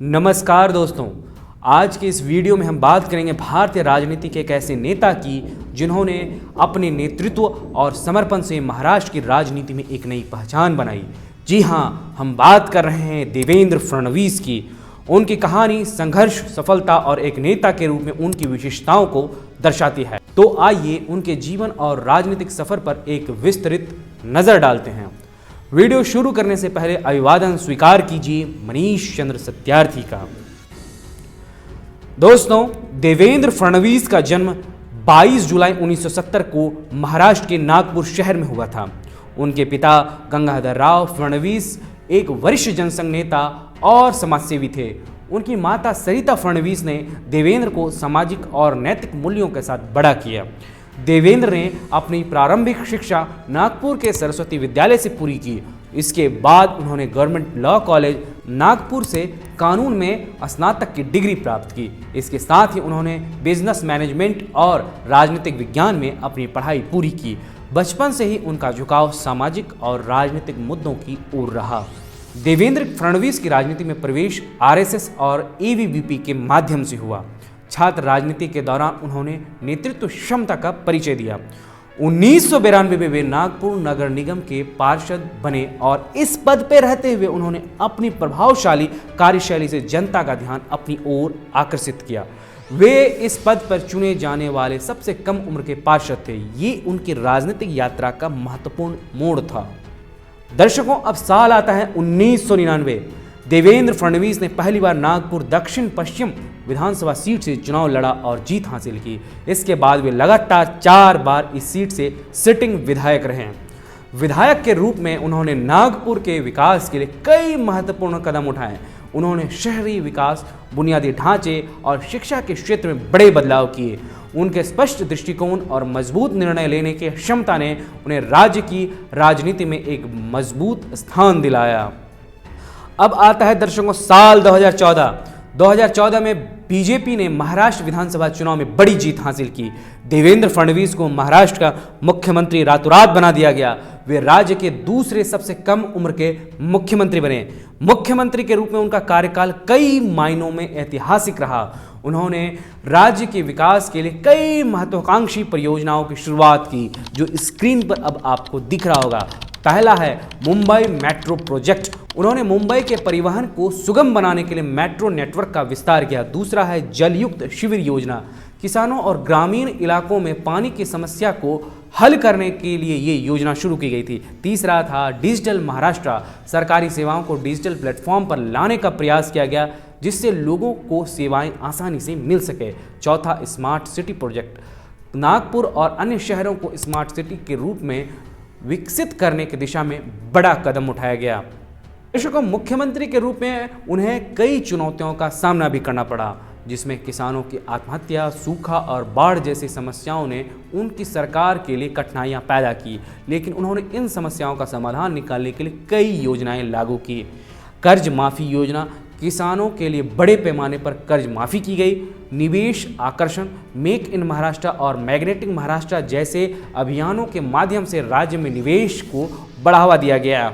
नमस्कार दोस्तों, आज के इस वीडियो में हम बात करेंगे भारतीय राजनीति के एक ऐसे नेता की जिन्होंने अपने नेतृत्व और समर्पण से महाराष्ट्र की राजनीति में एक नई पहचान बनाई। जी हाँ, हम बात कर रहे हैं देवेंद्र फडणवीस की। उनकी कहानी संघर्ष, सफलता और एक नेता के रूप में उनकी विशेषताओं को दर्शाती है। तो आइए उनके जीवन और राजनीतिक सफर पर एक विस्तृत नजर डालते हैं। वीडियो शुरू करने से पहले अभिवादन स्वीकार कीजिए मनीष चंद्र सत्यार्थी का। दोस्तों, देवेंद्र फडणवीस का जन्म 22 जुलाई 1970 को महाराष्ट्र के नागपुर शहर में हुआ था। उनके पिता गंगाधर राव फडणवीस एक वरिष्ठ जनसंघ नेता और समाजसेवी थे। उनकी माता सरिता फडणवीस ने देवेंद्र को सामाजिक और नैतिक मूल्यों के साथ बड़ा किया। देवेंद्र ने अपनी प्रारंभिक शिक्षा नागपुर के सरस्वती विद्यालय से पूरी की। इसके बाद उन्होंने गवर्नमेंट लॉ कॉलेज नागपुर से कानून में स्नातक की डिग्री प्राप्त की। इसके साथ ही उन्होंने बिजनेस मैनेजमेंट और राजनीतिक विज्ञान में अपनी पढ़ाई पूरी की। बचपन से ही उनका झुकाव सामाजिक और राजनीतिक मुद्दों की ओर रहा। देवेंद्र फडणवीस की राजनीति में प्रवेश आरएसएस और एबीवीपी के माध्यम से हुआ। छात्र राजनीति के दौरान उन्होंने नेतृत्व क्षमता का परिचय दिया। 1992 में वे नागपुर नगर निगम के पार्षद बने और इस पद पर रहते हुए उन्होंने अपनी प्रभावशाली कार्यशैली से जनता का ध्यान अपनी ओर आकर्षित किया। वे इस पद पर चुने जाने वाले सबसे कम उम्र के पार्षद थे। ये उनकी राजनीतिक यात्रा का महत्वपूर्ण मोड़ था। दर्शकों, अब साल आता है 1999। देवेंद्र फडणवीस ने पहली बार नागपुर दक्षिण पश्चिम विधानसभा सीट से चुनाव लड़ा और जीत हासिल की। इसके बाद वे लगातार 4 बार इस सीट से सिटिंग विधायक रहे। विधायक के रूप में उन्होंने नागपुर के विकास के लिए कई महत्वपूर्ण कदम उठाए। उन्होंने शहरी विकास, बुनियादी ढांचे और शिक्षा के क्षेत्र में बड़े बदलाव किए। उनके स्पष्ट दृष्टिकोण और मजबूत निर्णय लेने की क्षमता ने उन्हें राज्य की राजनीति में एक मजबूत स्थान दिलाया। अब आता है दर्शकों साल 2014 में बीजेपी ने महाराष्ट्र विधानसभा चुनाव में बड़ी जीत हासिल की। देवेंद्र फडणवीस को महाराष्ट्र का मुख्यमंत्री रातों रात बना दिया गया। वे राज्य के दूसरे सबसे कम उम्र के मुख्यमंत्री बने। मुख्यमंत्री के रूप में उनका कार्यकाल कई मायनों में ऐतिहासिक रहा। उन्होंने राज्य के विकास के लिए कई महत्वाकांक्षी परियोजनाओं की शुरुआत की, जो स्क्रीन पर अब आपको दिख रहा होगा। पहला है मुंबई मेट्रो प्रोजेक्ट। उन्होंने मुंबई के परिवहन को सुगम बनाने के लिए मेट्रो नेटवर्क का विस्तार किया। दूसरा है जलयुक्त शिविर योजना। किसानों और ग्रामीण इलाकों में पानी की समस्या को हल करने के लिए ये योजना शुरू की गई थी। तीसरा था डिजिटल महाराष्ट्र। सरकारी सेवाओं को डिजिटल प्लेटफॉर्म पर लाने का प्रयास किया गया, जिससे लोगों को सेवाएं आसानी से मिल सके। चौथा स्मार्ट सिटी प्रोजेक्ट। नागपुर और अन्य शहरों को स्मार्ट सिटी के रूप में विकसित करने की दिशा में बड़ा कदम उठाया गया। दर्शकों, मुख्यमंत्री के रूप में उन्हें कई चुनौतियों का सामना भी करना पड़ा, जिसमें किसानों की आत्महत्या, सूखा और बाढ़ जैसी समस्याओं ने उनकी सरकार के लिए कठिनाइयां पैदा की। लेकिन उन्होंने इन समस्याओं का समाधान निकालने के लिए कई योजनाएं लागू की। कर्ज माफी योजना, किसानों के लिए बड़े पैमाने पर कर्ज माफी की गई। निवेश आकर्षण, मेक इन महाराष्ट्र और मैग्नेटिक महाराष्ट्र जैसे अभियानों के माध्यम से राज्य में निवेश को बढ़ावा दिया गया।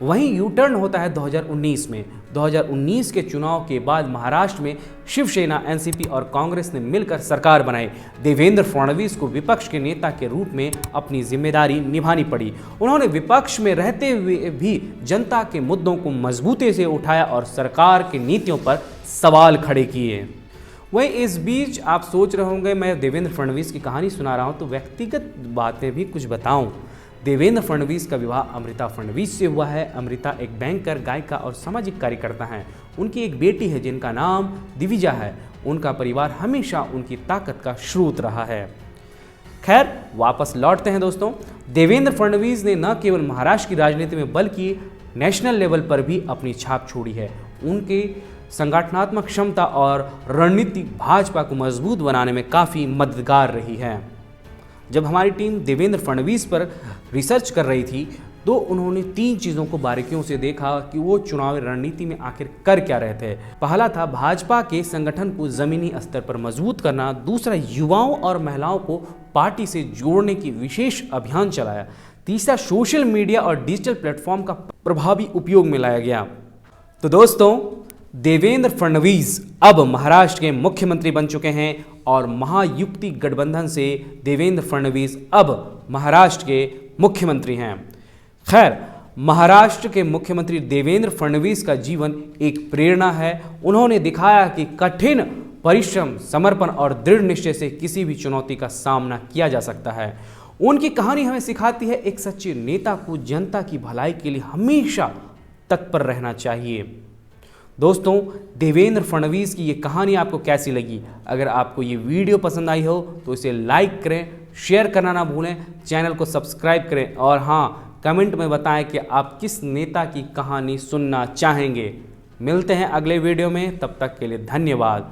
वहीं यू टर्न होता है 2019 में। 2019 के चुनाव के बाद महाराष्ट्र में शिवसेना, एनसीपी और कांग्रेस ने मिलकर सरकार बनाई। देवेंद्र फडणवीस को विपक्ष के नेता के रूप में अपनी जिम्मेदारी निभानी पड़ी। उन्होंने विपक्ष में रहते हुए भी जनता के मुद्दों को मजबूती से उठाया और सरकार की नीतियों पर सवाल खड़े किए। वहीं इस बीच आप सोच रहे होंगे मैं देवेंद्र फडणवीस की कहानी सुना रहा हूं तो व्यक्तिगत बातें भी कुछ बताऊं। देवेंद्र फडणवीस का विवाह अमृता फडणवीस से हुआ है। अमृता एक बैंकर, गायिका और सामाजिक कार्यकर्ता हैं। उनकी एक बेटी है जिनका नाम दिविजा है। उनका परिवार हमेशा उनकी ताकत का स्रोत रहा है। खैर, वापस लौटते हैं दोस्तों। देवेंद्र फडणवीस ने न केवल महाराष्ट्र की राजनीति में बल्कि नेशनल लेवल पर भी अपनी छाप छोड़ी है। उनकी संगठनात्मक क्षमता और रणनीति भाजपा को मजबूत बनाने में काफ़ी मददगार रही है। जब हमारी टीम देवेंद्र फडणवीस पर रिसर्च कर रही थी तो उन्होंने 3 चीज़ों को बारीकियों से देखा कि वो चुनावी रणनीति में आखिर कर क्या रहे थे। पहला था भाजपा के संगठन को ज़मीनी स्तर पर मजबूत करना। दूसरा, युवाओं और महिलाओं को पार्टी से जोड़ने की विशेष अभियान चलाया। तीसरा, सोशल मीडिया और डिजिटल प्लेटफॉर्म का प्रभावी उपयोग में लाया गया। तो दोस्तों, देवेंद्र फडणवीस अब महाराष्ट्र के मुख्यमंत्री बन चुके हैं और महायुति गठबंधन से देवेंद्र फडणवीस अब महाराष्ट्र के मुख्यमंत्री हैं। खैर, महाराष्ट्र के मुख्यमंत्री देवेंद्र फडणवीस का जीवन एक प्रेरणा है। उन्होंने दिखाया कि कठिन परिश्रम, समर्पण और दृढ़ निश्चय से किसी भी चुनौती का सामना किया जा सकता है। उनकी कहानी हमें सिखाती है एक सच्चे नेता को जनता की भलाई के लिए हमेशा तत्पर रहना चाहिए। दोस्तों, देवेंद्र फडणवीस की ये कहानी आपको कैसी लगी? अगर आपको ये वीडियो पसंद आई हो तो इसे लाइक करें, शेयर करना ना भूलें, चैनल को सब्सक्राइब करें और हाँ, कमेंट में बताएं कि आप किस नेता की कहानी सुनना चाहेंगे। मिलते हैं अगले वीडियो में, तब तक के लिए धन्यवाद।